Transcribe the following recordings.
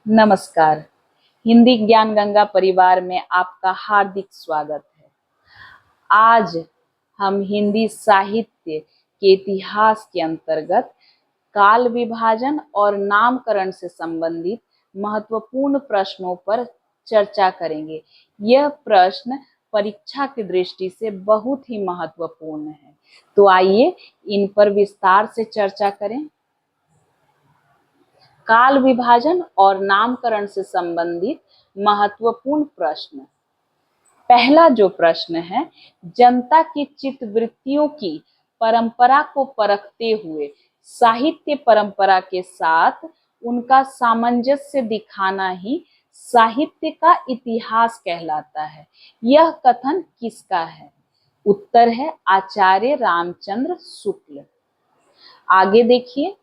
नमस्कार। हिंदी ज्ञान गंगा परिवार में आपका हार्दिक स्वागत है। आज हम हिंदी साहित्य के इतिहास के अंतर्गत काल विभाजन और नामकरण से संबंधित महत्वपूर्ण प्रश्नों पर चर्चा करेंगे। यह प्रश्न परीक्षा की दृष्टि से बहुत ही महत्वपूर्ण है, तो आइए इन पर विस्तार से चर्चा करें। काल विभाजन और नामकरण से संबंधित महत्वपूर्ण प्रश्न। पहला जो प्रश्न है, जनता की चित्तवृत्तियों की परंपरा को परखते हुए साहित्य परंपरा के साथ उनका सामंजस्य दिखाना ही साहित्य का इतिहास कहलाता है। यह कथन किसका है? उत्तर है आचार्य रामचंद्र शुक्ल। आगे देखिए,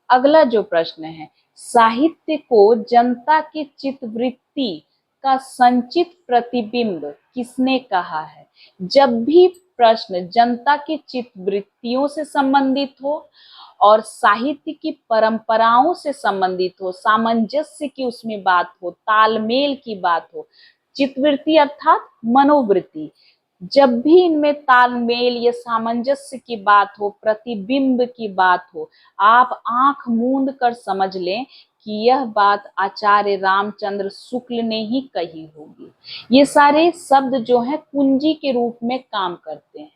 अगला जो प्रश्न है, साहित्य को जनता की चित्तवृत्ति का संचित प्रतिबिंब किसने कहा है? जब भी प्रश्न जनता की चित्तवृत्तियों से संबंधित हो और साहित्य की परंपराओं से संबंधित हो, सामंजस्य की उसमें बात हो, तालमेल की बात हो, चित्तवृत्ति अर्थात मनोवृत्ति, जब भी इनमें तालमेल या सामंजस्य की बात हो, प्रतिबिंब की बात हो, आप आंख मूंद कर समझ लें कि यह बात आचार्य रामचंद्र शुक्ल ने ही कही होगी। ये सारे शब्द जो हैं कुंजी के रूप में काम करते हैं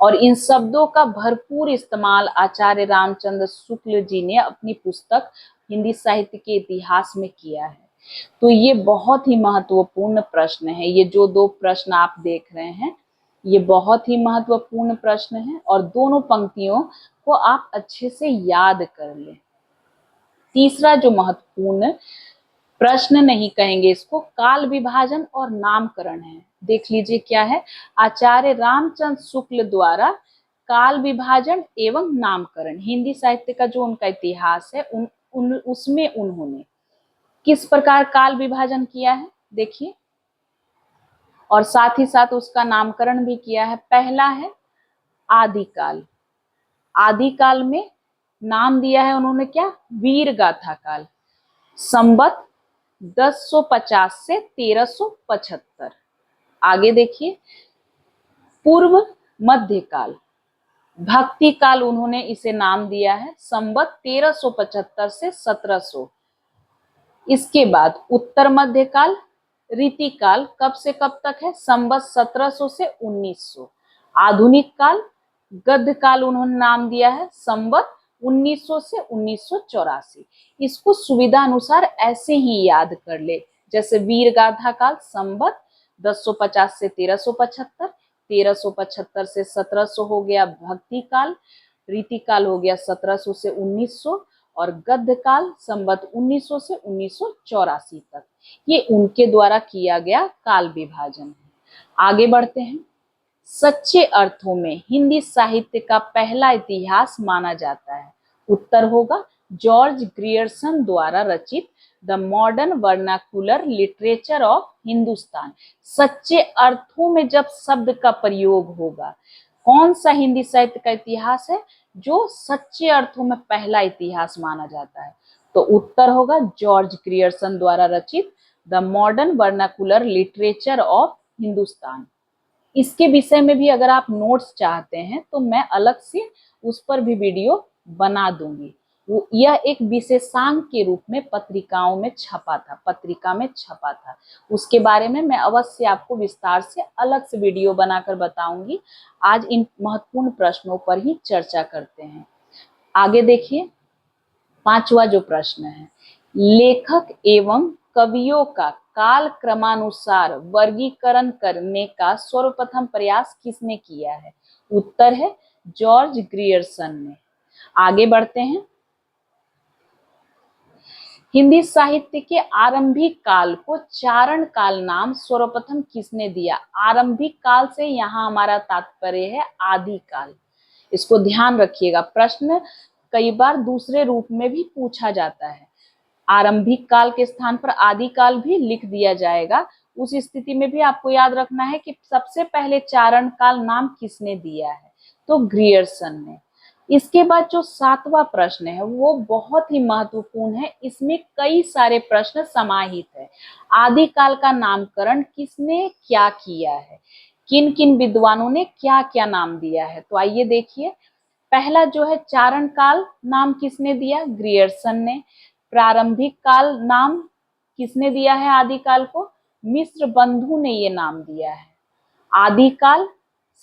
और इन शब्दों का भरपूर इस्तेमाल आचार्य रामचंद्र शुक्ल जी ने अपनी पुस्तक हिंदी साहित्य के इतिहास में किया है। तो ये बहुत ही महत्वपूर्ण प्रश्न है। ये जो दो प्रश्न आप देख रहे हैं, ये बहुत ही महत्वपूर्ण प्रश्न है और दोनों पंक्तियों को आप अच्छे से याद कर लें। तीसरा जो महत्वपूर्ण प्रश्न, नहीं कहेंगे इसको, काल विभाजन और नामकरण है। देख लीजिए क्या है। आचार्य रामचंद्र शुक्ल द्वारा काल विभाजन एवं नामकरण, हिंदी साहित्य का जो उनका इतिहास है उसमें उन्होंने किस प्रकार काल विभाजन किया है देखिए, और साथ ही साथ उसका नामकरण भी किया है। पहला है आदिकाल। आदिकाल में नाम दिया है उन्होंने क्या? वीर गाथा काल। संवत 1050 से 1375। आगे देखिए, पूर्व मध्यकाल, भक्ति काल उन्होंने इसे नाम दिया है, संवत 1375 से 1700। इसके बाद उत्तर मध्यकाल, रीतिकाल कब से कब तक है? संवत 1700 से 1900। आधुनिक काल, गद्य काल उन्होंने नाम दिया है, संवत 1900 से 1984। इसको सुविधा अनुसार ऐसे ही याद कर ले, जैसे वीर गाथा काल संवत 1050 से 1375, 1375 से 1700 हो गया भक्ति काल, रीति काल हो गया 1700 से 1900 और गद्य काल संवत 1900 से 1984 तक। ये उनके द्वारा किया गया काल विभाजन है। आगे बढ़ते हैं। सच्चे अर्थों में हिंदी साहित्य का पहला इतिहास माना जाता है। उत्तर होगा जॉर्ज ग्रियर्सन द्वारा रचित the modern vernacular literature of Hindustan. सच्चे अर्थों में जब शब्द का प्रयोग होगा, कौन सा हिंदी साहित्य का इतिहास है जो सच्चे अर्थों में पहला इतिहास माना जाता है? तो उत्तर होगा जॉर्ज ग्रियर्सन द्वारा रचित the modern vernacular literature of Hindustan. इसके विषय में भी अगर आप नोट्स चाहते हैं तो मैं अलग से उस पर भी वीडियो बना दूंगी। यह एक विशेषांक के रूप में पत्रिका में छपा था। उसके बारे में मैं अवश्य आपको विस्तार से अलग से वीडियो बनाकर बताऊंगी। आज इन महत्वपूर्ण प्रश्नों पर ही चर्चा करते हैं। आगे देखिए, पांचवा जो प्रश्न है, लेखक एवं कवियों का काल क्रमानुसार वर्गीकरण करने का सर्वप्रथम प्रयास किसने किया है? उत्तर है जॉर्ज ग्रियर्सन ने। आगे बढ़ते हैं। हिंदी साहित्य के आरंभिक काल को चारण काल नाम सर्वप्रथम किसने दिया? आरंभिक काल से यहाँ हमारा तात्पर्य है आदिकाल। इसको ध्यान रखिएगा, प्रश्न कई बार दूसरे रूप में भी पूछा जाता है। आरंभिक काल के स्थान पर आदिकाल भी लिख दिया जाएगा। उस स्थिति में भी आपको याद रखना है कि सबसे पहले चारण काल नाम किसने दिया है? तो ग्रियर्सन ने। इसके बाद जो 7वां प्रश्न है वो बहुत ही महत्वपूर्ण है। इसमें कई सारे प्रश्न समाहित है। आदिकाल का नामकरण किसने क्या किया है, किन किन विद्वानों ने क्या क्या नाम दिया है। तो आइए देखिए, पहला जो है चारण काल नाम किसने दिया, ग्रियर्सन ने। प्रारंभिक काल नाम किसने दिया है आदिकाल को, मिस्र बंधु ने ये नाम दिया है। आदिकाल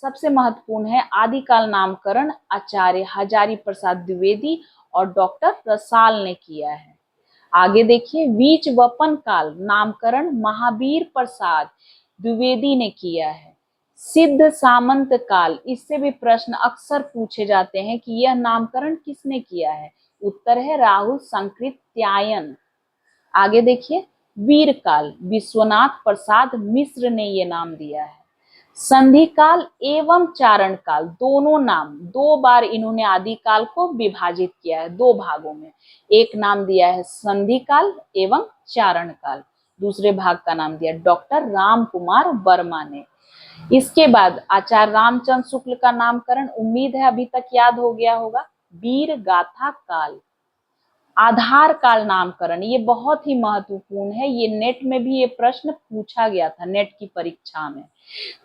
सबसे महत्वपूर्ण है, आदिकाल नामकरण आचार्य हजारी प्रसाद द्विवेदी और डॉक्टर रसाल ने किया है। आगे देखिए, बीज वपन काल नामकरण महावीर प्रसाद द्विवेदी ने किया है। सिद्ध सामंत काल, इससे भी प्रश्न अक्सर पूछे जाते हैं कि यह नामकरण किसने किया है। उत्तर है राहुल संकृत्यायन। आगे देखिए, वीर काल विश्वनाथ प्रसाद मिश्र ने ये नाम दिया है। संधि काल एवं चारण काल दोनों नाम, 2 बार इन्होंने आदिकाल को विभाजित किया है 2 भागों में। एक नाम दिया है संधि काल एवं चारण काल, दूसरे भाग का नाम दिया डॉक्टर राम कुमार वर्मा ने। इसके बाद आचार्य रामचंद्र शुक्ल का नामकरण, उम्मीद है अभी तक याद हो गया होगा, वीर गाथा काल। आधार काल नामकरण, ये बहुत ही महत्वपूर्ण है, ये नेट में भी ये प्रश्न पूछा गया था नेट की परीक्षा में,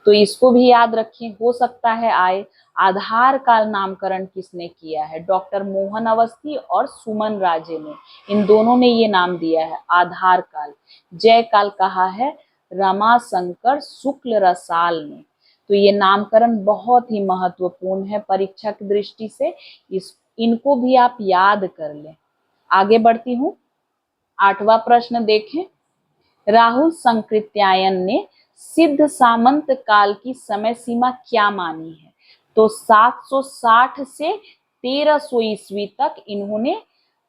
तो इसको भी याद रखें, हो सकता है आए। आधार काल नामकरण किसने किया है, डॉक्टर मोहन अवस्थी और सुमन राजे ने, इन दोनों ने ये नाम दिया है आधार काल। जय काल कहा है रमाशंकर शुक्ल रसाल ने। तो ये नामकरण बहुत ही महत्वपूर्ण है परीक्षा की दृष्टि से, इनको भी आप याद कर लें। आगे बढ़ती हूँ, 8वां प्रश्न देखें। राहुल संकृत्यायन ने सिद्ध सामंत काल की समय सीमा क्या मानी है। तो 760 से 1300 ईस्वी तक इन्होंने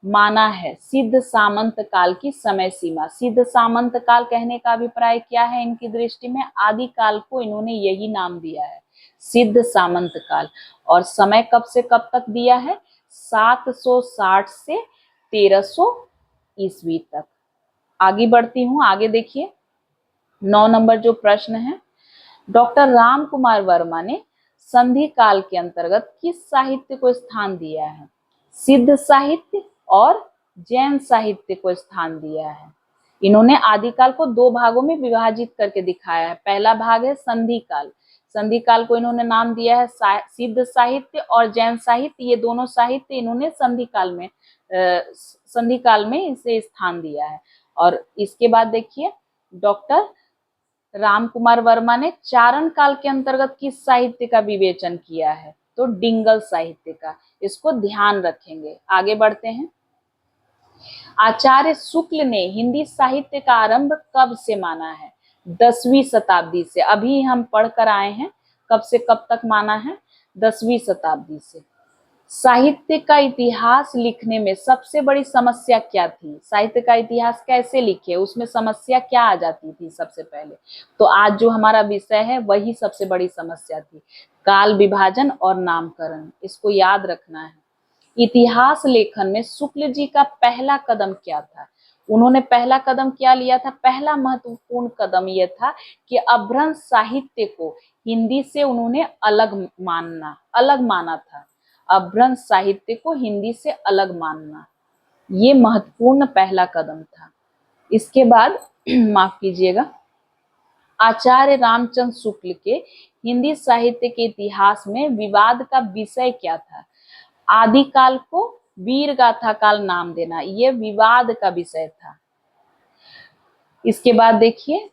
माना है सिद्ध सामंत काल की समय सीमा। सिद्ध सामंत काल कहने का अभिप्राय क्या है इनकी दृष्टि में, आदिकाल को इन्होंने यही नाम दिया है सिद्ध सामंत काल। और समय कब से कब तक दिया है, 760 से 1300 ईस्वी तक। आगे बढ़ती हूँ, आगे देखिए 9 नंबर जो प्रश्न है, डॉक्टर राम कुमार वर्मा ने संधि काल के अंतर्गत किस साहित्य को स्थान दिया है। सिद्ध साहित्य और जैन साहित्य को स्थान दिया है। इन्होंने आदिकाल को 2 भागों में विभाजित करके दिखाया है। पहला भाग है संधि काल, संधि काल को इन्होंने नाम दिया है सिद्ध साहित्य और जैन साहित्य, ये दोनों साहित्य इन्होंने संधि काल में इसे स्थान दिया है। और इसके बाद देखिए, डॉक्टर राम कुमार वर्मा ने चारण काल के अंतर्गत किस साहित्य का विवेचन किया है, तो डिंगल साहित्य का, इसको ध्यान रखेंगे। आगे बढ़ते हैं, आचार्य शुक्ल ने हिंदी साहित्य का आरंभ कब से माना है, 10वीं शताब्दी से। अभी हम पढ़कर आए हैं, कब से कब तक माना है, 10वीं शताब्दी से। साहित्य का इतिहास लिखने में सबसे बड़ी समस्या क्या थी, साहित्य का इतिहास कैसे लिखे, उसमें समस्या क्या आ जाती थी सबसे पहले, तो आज जो हमारा विषय है वही सबसे बड़ी समस्या थी, काल विभाजन और नामकरण, इसको याद रखना है। इतिहास लेखन में शुक्ल जी का पहला कदम क्या था, उन्होंने पहला कदम क्या लिया था, पहला महत्वपूर्ण कदम यह था कि अभ्रंश साहित्य को हिंदी से उन्होंने अलग माना था। अभ्रंश साहित्य को हिंदी से अलग मानना, ये महत्वपूर्ण पहला कदम था। इसके बाद माफ कीजिएगा, आचार्य रामचंद्र शुक्ल के हिंदी साहित्य के इतिहास में विवाद का विषय क्या था, आदिकाल को वीर गाथा काल नाम देना, यह विवाद का विषय था। इसके बाद देखिए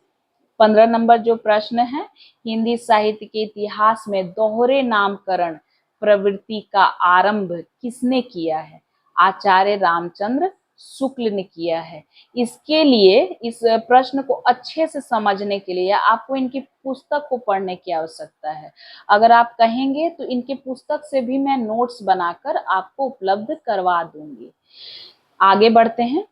15 नंबर जो प्रश्न है, हिंदी साहित्य के इतिहास में दोहरे नामकरण प्रवृत्ति का आरंभ किसने किया है, आचार्य रामचंद्र शुक्ल ने किया है। इसके लिए, इस प्रश्न को अच्छे से समझने के लिए आपको इनकी पुस्तक को पढ़ने की आवश्यकता है। अगर आप कहेंगे तो इनके पुस्तक से भी मैं नोट्स बनाकर आपको उपलब्ध करवा दूंगी। आगे बढ़ते हैं,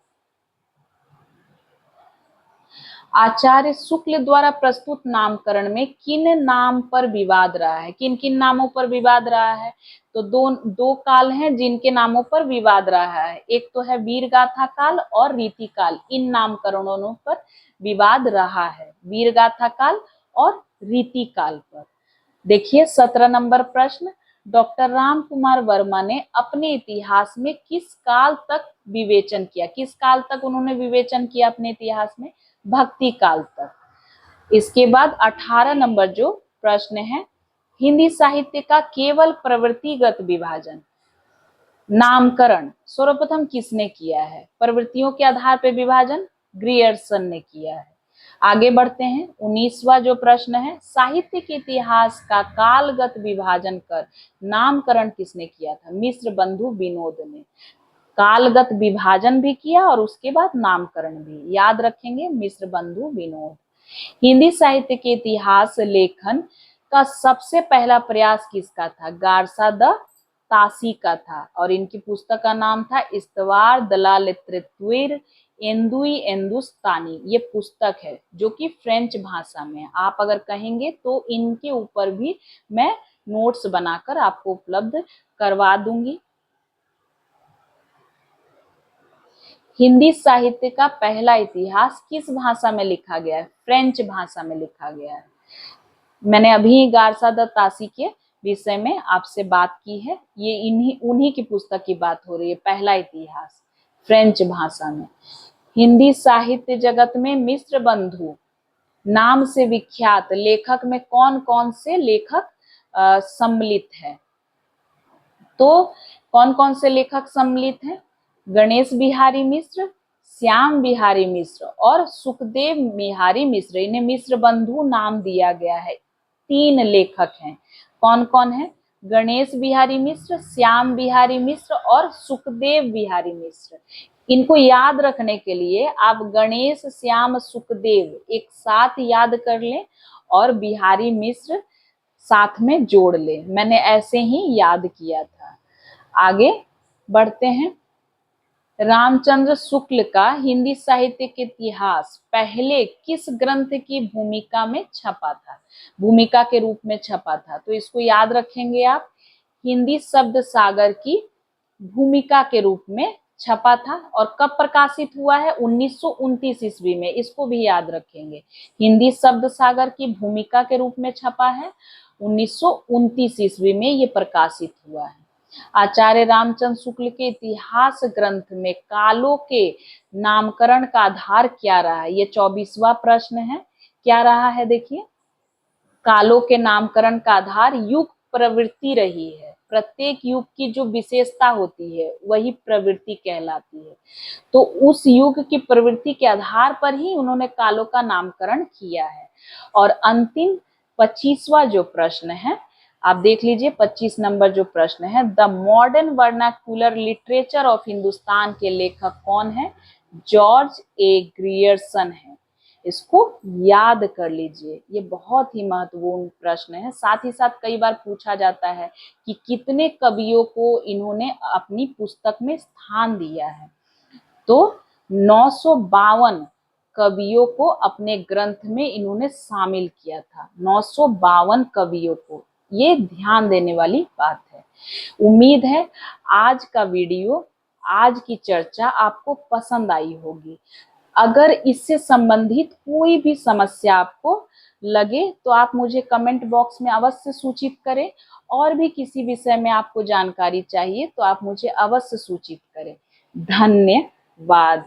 आचार्य शुक्ल द्वारा प्रस्तुत नामकरण में किन नाम पर विवाद रहा है, किन किन नामों पर विवाद रहा है, तो दो काल हैं जिनके नामों पर विवाद रहा है, एक तो है वीरगाथा काल और रीति काल, इन नामकरणों पर विवाद रहा है, वीरगाथा काल और रीति काल पर। देखिए 17 नंबर प्रश्न, डॉक्टर राम कुमार वर्मा ने अपने इतिहास में किस काल तक विवेचन किया? किस काल तक उन्होंने विवेचन किया अपने इतिहास में? भक्ति काल तक। इसके बाद 18 नंबर जो प्रश्न है, हिंदी साहित्य का केवल प्रवृत्तिगत विभाजन, नामकरण सर्वप्रथम किसने किया है? प्रवृत्तियों के आधार पर विभाजन ग्रियर्सन ने किया है। आगे बढ़ते हैं। 19वां जो प्रश्न है, साहित्य के इतिहास का कालगत विभाजन कर नामकरण किसने किया था? मिश्र बंधु विनोद ने कालगत विभाजन भी किया और उसके बाद नामकरण भी। याद रखेंगे, मिश्र बंधु विनोद। हिंदी साहित्य के इतिहास लेखन का सबसे पहला प्रयास किसका था? गारसा द तासी का था और इनकी पुस्तक का नाम था इस्तवार दलालित्रित्विर एंदुई एंदुस्तानी। ये पुस्तक है जो कि फ्रेंच भाषा में है। आप अगर कहेंगे तो इनके ऊपर भी मैं नोट्स बनाकर आपको उपलब्ध करवा दूंगी। हिंदी साहित्य का पहला इतिहास किस भाषा में लिखा गया है? फ्रेंच भाषा में लिखा गया है। मैंने अभी गारसा द तासी के विषय में आपसे बात की है। ये उन्हीं की पुस्तक की बात हो रही है। पहला इतिहास फ्रेंच भाषा में। हिंदी साहित्य जगत में मिश्र बंधु नाम से विख्यात लेखक में कौन कौन से लेखक सम्मिलित है? तो कौन कौन से लेखक सम्मिलित हैं? गणेश बिहारी मिश्र, श्याम बिहारी मिश्र और सुखदेव बिहारी मिश्र। इन्हें मिश्र बंधु नाम दिया गया है। 3 लेखक हैं। कौन कौन है? गणेश बिहारी मिश्र, श्याम बिहारी मिश्र और सुखदेव बिहारी मिश्र। इनको याद रखने के लिए आप गणेश, श्याम, सुखदेव एक साथ याद कर लें और बिहारी मिश्र साथ में जोड़ लें। मैंने ऐसे ही याद किया था। आगे बढ़ते हैं। रामचंद्र शुक्ल का हिंदी साहित्य के इतिहास पहले किस ग्रंथ की भूमिका में छपा था? भूमिका के रूप में छपा था। तो इसको याद रखेंगे आप। हिंदी शब्द सागर की भूमिका के रूप में छपा था और कब प्रकाशित हुआ है? 1929 ईस्वी में। इसको भी याद रखेंगे। हिंदी शब्द सागर की भूमिका के रूप में छपा है। 1929 ईस्वी में ये प्रकाशित हुआ है। आचार्य रामचंद्र शुक्ल के इतिहास ग्रंथ में कालों के नामकरण का आधार क्या रहा है? ये 24वां प्रश्न है। क्या रहा है? देखिए, कालों के नामकरण का आधार युग प्रवृत्ति रही है। प्रत्येक युग की जो विशेषता होती है वही प्रवृत्ति कहलाती है। तो उस युग की प्रवृत्ति के आधार पर ही उन्होंने कालों का नामकरण किया है। और अंतिम 25वां जो प्रश्न है, आप देख लीजिए। 25 नंबर जो प्रश्न है, the modern vernacular literature of Hindustan के लेखक कौन है? जॉर्ज ए ग्रियर्सन है। इसको याद कर लीजिए। ये बहुत ही महत्वपूर्ण प्रश्न है। साथ ही साथ कई बार पूछा जाता है कि कितने कवियों को इन्होंने अपनी पुस्तक में स्थान दिया है। तो 952 कवियों को अपने ग्रंथ में इन्होंने शामिल किया था। 952 कवियों को। ये ध्यान देने वाली बात है। उम्मीद है आज का वीडियो, आज की चर्चा आपको पसंद आई होगी। अगर इससे संबंधित कोई भी समस्या आपको लगे तो आप मुझे कमेंट बॉक्स में अवश्य सूचित करें। और भी किसी विषय में आपको जानकारी चाहिए तो आप मुझे अवश्य सूचित करें। धन्यवाद।